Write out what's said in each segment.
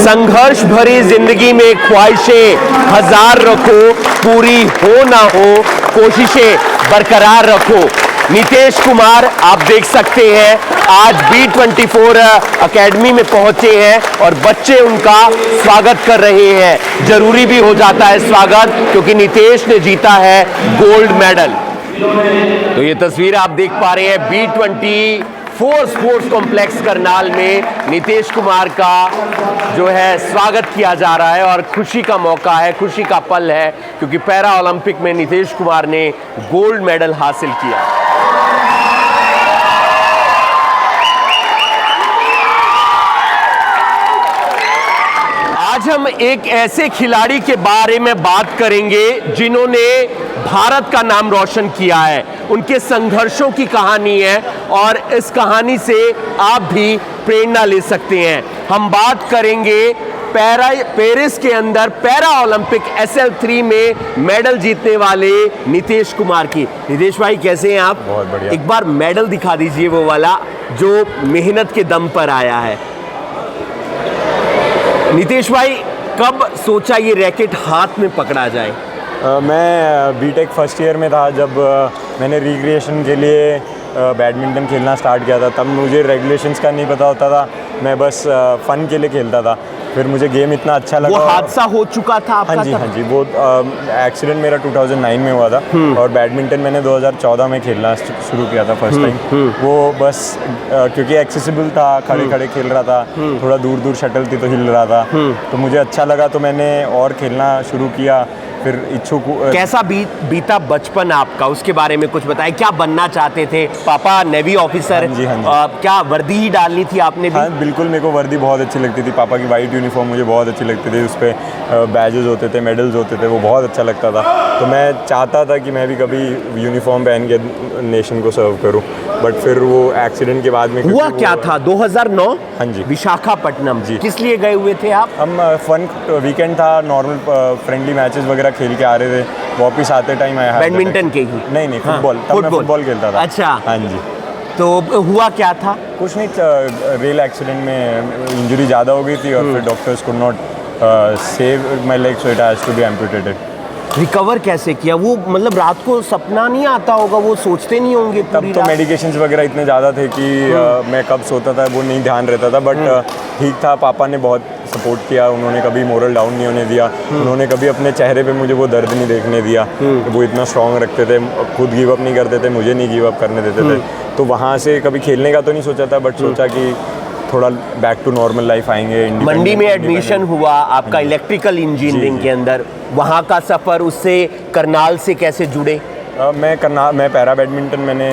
संघर्ष भरी जिंदगी में ख्वाहिशें हजार रखो, पूरी हो ना हो कोशिशें बरकरार रखो। नितेश कुमार आप देख सकते हैं आज B24 एकेडमी में पहुंचे हैं और बच्चे उनका स्वागत कर रहे हैं। जरूरी भी हो जाता है स्वागत, क्योंकि नितेश ने जीता है गोल्ड मेडल। तो ये तस्वीर आप देख पा रहे हैं B24 स्पोर्ट्स कॉम्प्लेक्स करनाल में नितेश कुमार का जो है स्वागत किया जा रहा है और खुशी का मौका है, खुशी का पल है, क्योंकि पैरा ओलंपिक में नितेश कुमार ने गोल्ड मेडल हासिल किया। आज हम एक ऐसे खिलाड़ी के बारे में बात करेंगे जिन्होंने भारत का नाम रोशन किया है। उनके संघर्षों की कहानी है और इस कहानी से आप भी प्रेरणा ले सकते हैं। हम बात करेंगे पेरिस के अंदर पैरा ओलंपिक SL3 में मेडल जीतने वाले नितेश कुमार की। नितेश भाई कैसे हैं आप? बहुत बढ़िया। एक बार मेडल दिखा दीजिए, वो वाला जो मेहनत के दम पर आया है। नितेश भाई कब सोचा ये रैकेट हाथ में पकड़ा जाए? मैं बीटेक फर्स्ट ईयर में था जब मैंने रिक्रिएशन के लिए बैडमिंटन खेलना स्टार्ट किया था। तब मुझे रेगुलेशंस का नहीं पता होता था, मैं बस फ़न के लिए खेलता था। फिर मुझे गेम इतना अच्छा लगा। वो हादसा हो चुका था आपका? हाँ जी, वो एक्सीडेंट मेरा 2009 में हुआ था और बैडमिंटन मैंने 2014 में खेलना शुरू किया था फर्स्ट टाइम। वो बस क्योंकि एक्सेसिबल था, खड़े खड़े खेल रहा था, थोड़ा दूर दूर शटल थी तो हिल रहा था, तो मुझे अच्छा लगा, तो मैंने और खेलना शुरू किया। फिर इच्छुक कैसा बीता बचपन आपका, उसके बारे में कुछ बताएं। क्या बनना चाहते थे? पापा नेवी ऑफिसर? हाँ जी। क्या वर्दी ही डालनी थी आपने भी? हाँ बिल्कुल, मेरे को वर्दी बहुत अच्छी लगती थी। पापा की वाइट यूनिफॉर्म मुझे बहुत अच्छी लगती थी, उस पर बैजेस होते थे, मेडल्स होते थे, वो बहुत अच्छा लगता था। तो मैं चाहता था कि मैं भी कभी यूनिफॉर्म पहन के नेशन को सर्व करूँ, बट फिर वो एक्सीडेंट के बाद में हुआ क्या था? 2009? हाँ जी, विशाखापट्टनम जी। किस लिए गए हुए थे आप? हम फन वीकेंड था, नॉर्मल फ्रेंडली मैचेस वगैरह खेल के आ रहे थे। वापस आते टाइम आया बैडमिंटन के ही? नहीं फुटबॉल। तब मैं फुटबॉल खेलता था। अच्छा। हाँ जी। तो हुआ क्या था? कुछ नहीं, रेल एक्सीडेंट में इंजरी ज़्यादा हो गई थी और फिर doctors could not save my leg, so it has to be amputated. Recover कैसे किया? वो मतलब रात को सपना नहीं आता होगा, वो सोचते नहीं होंगे? तब तो मेडिकेशंस वगैरह इतने ज़्यादा थे कि मैं कब सोता था वो नहीं ध्यान रहता था, बट ठीक था। पापा ने बहुत सपोर्ट किया, उन्होंने कभी मोरल डाउन नहीं होने दिया, उन्होंने कभी अपने चेहरे पे मुझे वो दर्द नहीं देखने दिया। वो इतना स्ट्रांग रखते थे, खुद गिव अप नहीं करते थे, मुझे नहीं गिव अप करने देते थे। तो वहाँ से कभी खेलने का तो नहीं सोचा था, बट सोचा कि थोड़ा बैक टू नॉर्मल लाइफ आएंगे। मंडी में एडमिशन हुआ आपका इलेक्ट्रिकल इंजीनियरिंग के अंदर, वहाँ का सफ़र, उससे करनाल से कैसे जुड़े? मैं पैरा बैडमिंटन मैंने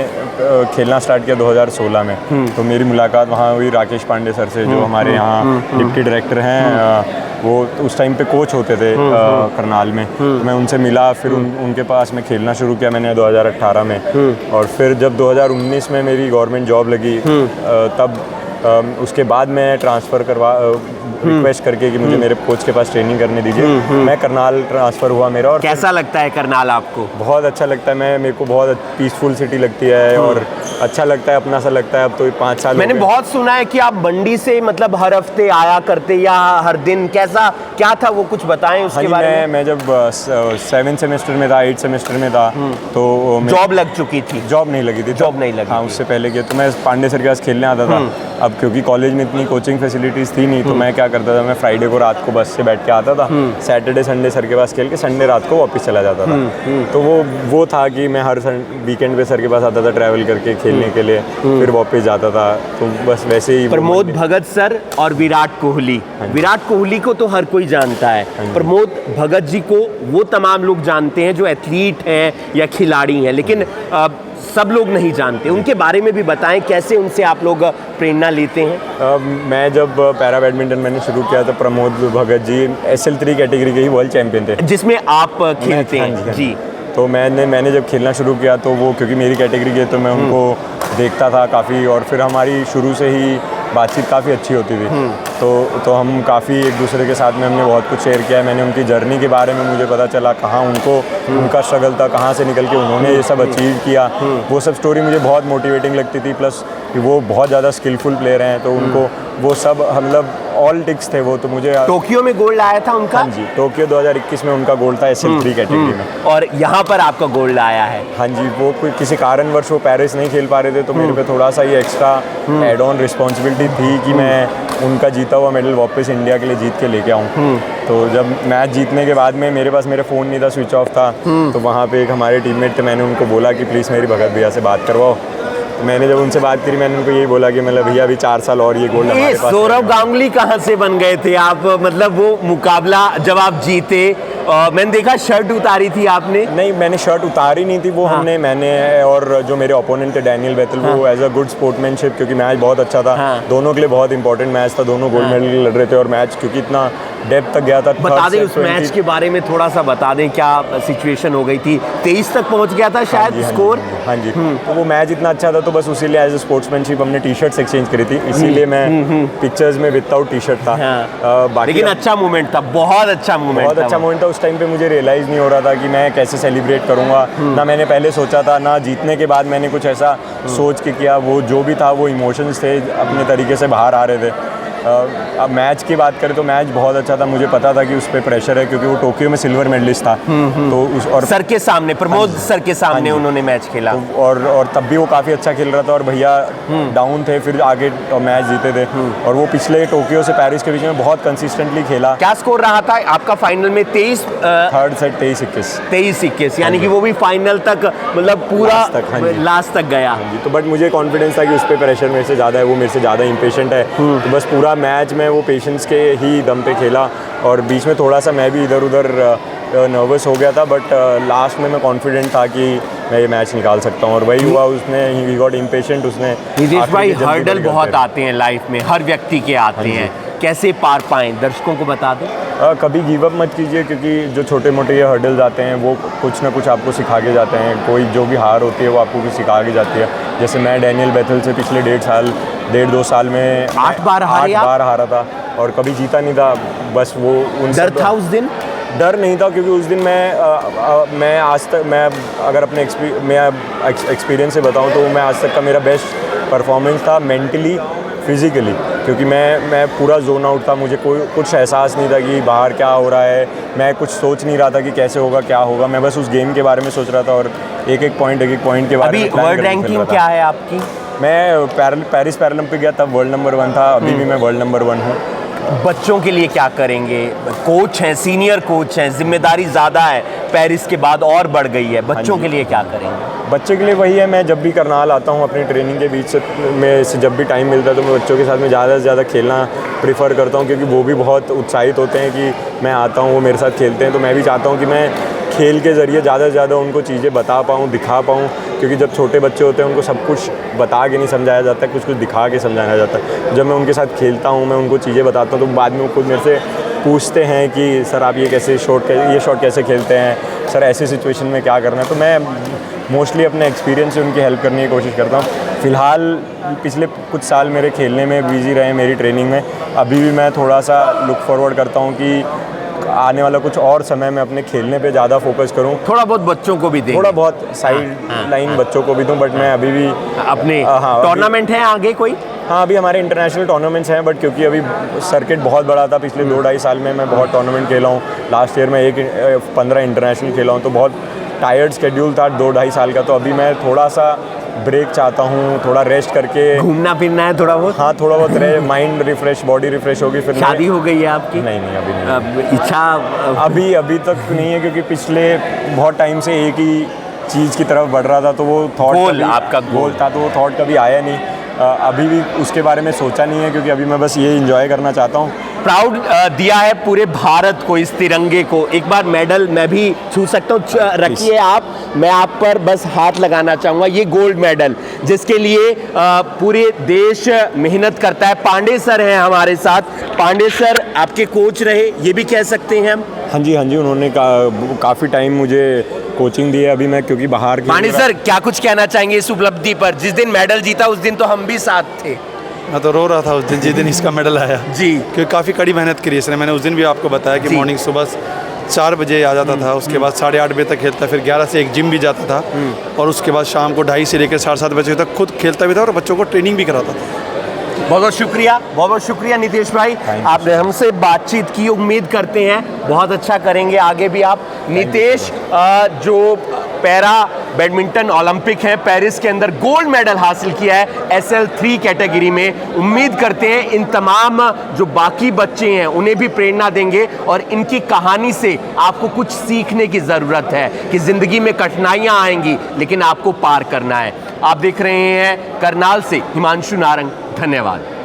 खेलना स्टार्ट किया 2016 में। तो मेरी मुलाकात वहाँ हुई राकेश पांडे सर से, जो हमारे यहाँ डिप्टी डायरेक्टर हैं। वो उस टाइम पे कोच होते थे करनाल में। तो मैं उनसे मिला, फिर उनके पास मैं खेलना शुरू किया मैंने 2018 में। और फिर जब 2019 में मेरी गवर्नमेंट जॉब लगी, तब उसके बाद मैं ट्रांसफ़र रिक्वेस्ट करके कि मुझे मेरे कोच के पास ट्रेनिंग करने दीजिए, मैं करनाल ट्रांसफ़र हुआ मेरा। और कैसा लगता है करनाल आपको? बहुत अच्छा लगता है। मेरे को बहुत पीसफुल सिटी लगती है और अच्छा लगता है, अपना सा लगता है। अब तो 5 साल मैंने बहुत सुना है कि आप मंडी से मतलब हर हफ्ते आया करते या हर दिन, कैसा क्या था वो, कुछ बताएं उसके बारे में। मैं जब 7 सेमेस्टर में था, 8 सेमेस्टर में था, तो जॉब लग चुकी थी? जॉब नहीं लगी थी। जॉब नहीं लगी? हाँ, उससे पहले के तो मैं पांडे सर के पास खेलने आता था। अब क्योंकि कॉलेज में इतनी कोचिंग फैसिलिटीज़ थी नहीं, तो मैं क्या करता था, मैं फ्राइडे को रात को बस से बैठ के आता था, सैटरडे संडे सर के पास खेल के संडे रात को वापस चला जाता था। तो वो था कि मैं हर वीकेंड पे सर के पास आता था ट्रैवल करके खेलने के लिए, फिर वापस जाता था। तो बस वैसे ही प्रमोद भगत सर और विराट कोहली। विराट कोहली को तो हर कोई जानता है, प्रमोद भगत जी को वो तमाम लोग जानते हैं जो एथलीट हैं या खिलाड़ी हैं, लेकिन सब लोग नहीं जानते। उनके बारे में भी बताएं, कैसे उनसे आप लोग प्रेरणा लेते हैं? मैं जब पैरा बैडमिंटन मैंने शुरू किया तो प्रमोद भगत जी SL3 कैटेगरी के ही वर्ल्ड चैंपियन थे, जिसमें आप खेलते हैं। जी। तो मैंने जब खेलना शुरू किया तो वो क्योंकि मेरी कैटेगरी के, तो मैं उनको देखता था काफ़ी, और फिर हमारी शुरू से ही बातचीत काफ़ी अच्छी होती थी। तो हम काफ़ी एक दूसरे के साथ में हमने बहुत कुछ शेयर किया। मैंने उनकी जर्नी के बारे में मुझे पता चला, कहाँ उनका स्ट्रगल था, कहाँ से निकल के उन्होंने ये सब अचीव किया। वो सब स्टोरी मुझे बहुत मोटिवेटिंग लगती थी। प्लस वो बहुत ज़्यादा स्किलफुल प्लेयर हैं, तो उनको वो सब मतलब ऑल टिक्स थे वो, तो मुझे टोक्यो में गोल्ड आया था उनका। हाँ जी, टोक्यो 2021 में उनका गोल्ड था SL3 कैटेगरी में। और यहाँ पर आपका गोल्ड आया है। हाँ जी, वो कोई किसी कारणवश वो पेरिस नहीं खेल पा रहे थे, तो मेरे पे थोड़ा सा ये एक्स्ट्रा एड ऑन रिस्पॉन्सिबिलिटी थी कि मैं उनका जीता हुआ मेडल वापस इंडिया के लिए जीत के लेके आऊँ। तो जब मैच जीतने के बाद में मेरे पास मेरा फ़ोन नहीं था, स्विच ऑफ था, तो वहाँ पे एक हमारे टीममेट थे, मैंने उनको बोला कि प्लीज़ मेरी भगत भैया से बात करवाओ। तो मैंने जब उनसे बात करी, मैंने उनको यही बोला कि मतलब भैया अभी 4 साल और ये गोल्ड हमारे पास। सौरव गांगुली कहाँ से बन गए थे आप? मतलब वो मुकाबला जब आप जीते, मैंने देखा शर्ट उतारी थी आपने। नहीं, मैंने शर्ट उतारी नहीं थी, वो हाँ। मैंने और जो मेरे ओपोनेंट थे डैनियल बेथल, वो एज अ गुड स्पोर्टमैनशिप, क्योंकि मैच बहुत अच्छा था। हाँ। दोनों के लिए बहुत इंपॉर्टेंट मैच था, दोनों गोल्ड मेडल लड़ रहे थे, और मैच क्योंकि इतना डेप्थ तक गया था। बता दें उस मैच के बारे में थोड़ा सा, बता दें क्या सिचुएशन हो गई थी। 23 तक पहुंच गया था शायद स्कोर। हाँ जी, तो वो मैच इतना अच्छा था, तो बस उसी लिए एज अ स्पोर्ट्समैनशिप हमने टी शर्ट्स एक्सचेंज करी थी, इसीलिए मैं पिक्चर्स में विदाउट टी शर्ट था। बाकी लेकिन अच्छा मोमेंट था, बहुत अच्छा मोमेंट, बहुत अच्छा मोमेंट था। उस टाइम पे मुझे रियलाइज़ नहीं हो रहा था कि मैं कैसे सेलिब्रेट करूंगा, ना मैंने पहले सोचा था, ना जीतने के बाद मैंने कुछ ऐसा सोच के किया। वो जो भी था वो इमोशंस थे, अपने तरीके से बाहर आ रहे थे। अब मैच की बात करें तो मैच बहुत अच्छा था। मुझे पता था कि उस पर प्रेशर है, क्योंकि वो टोक्यो में सिल्वर मेडलिस्ट था। तो उस और सर के सामने, प्रमोद सर के सामने उन्होंने मैच खेला, तो और तब भी वो काफ़ी अच्छा खेल रहा था, और भैया डाउन थे, फिर आगे मैच जीते थे। और वो पिछले टोक्यो से पेरिस के बीच में बहुत कंसिस्टेंटली खेला। क्या स्कोर रहा था आपका फाइनल में? 23 थर्ड सेट 23-21, यानी कि वो भी फाइनल तक, मतलब पूरा लास्ट तक गया। तो बट मुझे कॉन्फिडेंस था कि उस पर प्रेशर मेरे से ज़्यादा है, वो मेरे से ज़्यादा इम्पेशेंट है। तो बस पूरा मैच में वो पेशेंस के ही दम पे खेला, और बीच में थोड़ा सा मैं भी इधर उधर नर्वस हो गया था, बट लास्ट में मैं कॉन्फिडेंट था कि मैं ये मैच निकाल सकता हूँ, और वही हुआ। उसने ही गॉट इम्पेशेंट। उसने नितेश भाई, हर्डल बहुत आते हैं लाइफ में, हर व्यक्ति के आते हैं, कैसे पार पाएं, दर्शकों को बता दें। कभी गिव अप मत कीजिए, क्योंकि जो छोटे मोटे ये हर्डल्स आते हैं वो कुछ ना कुछ आपको सिखा के जाते हैं। कोई जो भी हार होती है वो आपको कुछ सिखा के जाती है। जैसे मैं डैनियल बेथल से पिछले 1.5-2 साल में 8 बार हारा था, और कभी जीता नहीं था। बस वो डर था उस दिन? डर नहीं था, क्योंकि उस दिन मैं आज तक, मैं अगर अपने एक्सपीरियंस से बताऊं तो मैं आज तक का मेरा बेस्ट परफॉर्मेंस था, मेंटली फिज़िकली, क्योंकि मैं पूरा जोन आउट था। मुझे कोई कुछ एहसास नहीं था कि बाहर क्या हो रहा है, मैं कुछ सोच नहीं रहा था कि कैसे होगा क्या होगा। मैं बस उस गेम के बारे में सोच रहा था, और एक एक पॉइंट के बारे में। अभी वर्ल्ड रैंकिंग क्या है आपकी? मैं पेरिस पैरालंपिक गया तब वर्ल्ड नंबर 1 था, अभी भी मैं वर्ल्ड नंबर 1 हूँ। बच्चों के लिए क्या करेंगे? कोच हैं, सीनियर कोच हैं, जिम्मेदारी ज़्यादा है, पेरिस के बाद और बढ़ गई है, बच्चों के लिए क्या करेंगे? बच्चे के लिए वही है, मैं जब भी करनाल आता हूँ अपनी ट्रेनिंग के बीच से जब भी टाइम मिलता है, तो मैं बच्चों के साथ में ज़्यादा से ज़्यादा खेलना प्रेफर करता हूँ, क्योंकि वो भी बहुत उत्साहित होते हैं कि मैं आता हूँ, वो मेरे साथ खेलते हैं। तो मैं भी चाहता हूँ कि मैं खेल के ज़रिए ज़्यादा से ज़्यादा उनको चीज़ें बता पाऊँ, दिखा पाऊँ, क्योंकि जब छोटे बच्चे होते हैं उनको सब कुछ बता के नहीं समझाया जाता है, कुछ कुछ दिखा के समझाया जाता है। जब मैं उनके साथ खेलता हूँ, मैं उनको चीज़ें बताता हूँ, तो बाद में वो खुद मेरे से पूछते हैं कि सर आप ये शॉट कैसे खेलते हैं, सर ऐसी सिचुएशन में क्या करना है। तो मैं मोस्टली अपने एक्सपीरियंस से उनकी हेल्प करने की कोशिश करता हूँ। फ़िलहाल पिछले कुछ साल मेरे खेलने में बिजी रहे, मेरी ट्रेनिंग में। अभी भी मैं थोड़ा सा लुक फॉरवर्ड करता हूँ कि आने वाला कुछ और समय में अपने खेलने पे ज़्यादा फोकस करूँ, थोड़ा बहुत बच्चों को भी दें, थोड़ा बहुत साइड लाइन बच्चों को भी दूँ, बट मैं अभी भी अपने टूर्नामेंट है आगे कोई? हाँ, अभी हमारे इंटरनेशनल टूर्नामेंट्स हैं, बट क्योंकि अभी सर्किट बहुत बड़ा था, पिछले 2-2.5 साल में मैं बहुत टूर्नामेंट खेला हूँ। लास्ट ईयर में 15 इंटरनेशनल खेला हूँ, तो बहुत टायर्ड स्केड्यूल था 2-2.5 साल का। तो अभी मैं थोड़ा सा ब्रेक चाहता हूँ, थोड़ा रेस्ट करके घूमना फिरना है थोड़ा बहुत। हाँ, थोड़ा बहुत माइंड रिफ्रेश, बॉडी रिफ्रेश होगी। फिर शादी हो गई है आपकी? नहीं, अभी नहीं। इच्छा अभी तक नहीं है, क्योंकि पिछले बहुत टाइम से एक ही चीज़ की तरफ बढ़ रहा था, तो वो थॉट आपका गोल था, तो वो थॉट कभी आया नहीं। अभी भी उसके बारे में सोचा नहीं है, क्योंकि अभी मैं बस ये एंजॉय करना चाहता हूँ। प्राउड दिया है पूरे भारत को, इस तिरंगे को। एक बार मेडल मैं भी छू सकता हूँ? रखिए आप, मैं आप पर बस हाथ लगाना चाहूँगा। ये गोल्ड मेडल जिसके लिए पूरे देश मेहनत करता है। पांडे सर हैं हमारे साथ। पांडे सर आपके कोच रहे, ये भी कह सकते हैं हम? हाँ जी, उन्होंने काफ़ी टाइम मुझे कोचिंग दी है। अभी मैं क्योंकि बाहर पांडे सर क्या कुछ कहना चाहेंगे इस उपलब्धि पर? जिस दिन मेडल जीता उस दिन तो हम भी साथ थे। मैं तो रो रहा था उस दिन जिस दिन इसका मेडल आया जी, क्योंकि काफ़ी कड़ी मेहनत करी इसने। मैंने उस दिन भी आपको बताया कि मॉर्निंग सुबह 4 बजे आ जाता था, उसके बाद 8:30 बजे तक खेलता, फिर 11 से एक जिम भी जाता था, और उसके बाद शाम को 2:30 से लेकर 7:30 बजे तक खुद खेलता भी था और बच्चों को ट्रेनिंग भी कराता था। बहुत बहुत शुक्रिया नितेश भाई, आपने हमसे बातचीत की, उम्मीद करते हैं बहुत अच्छा करेंगे आगे भी आप। नितेश जो पैरा बैडमिंटन ओलंपिक है पेरिस के अंदर गोल्ड मेडल हासिल किया है SL3 कैटेगरी में, उम्मीद करते हैं इन तमाम जो बाकी बच्चे हैं उन्हें भी प्रेरणा देंगे और इनकी कहानी से आपको कुछ सीखने की ज़रूरत है कि ज़िंदगी में कठिनाइयाँ आएंगी लेकिन आपको पार करना है। आप देख रहे हैं करनाल से हिमांशु नारंग, धन्यवाद।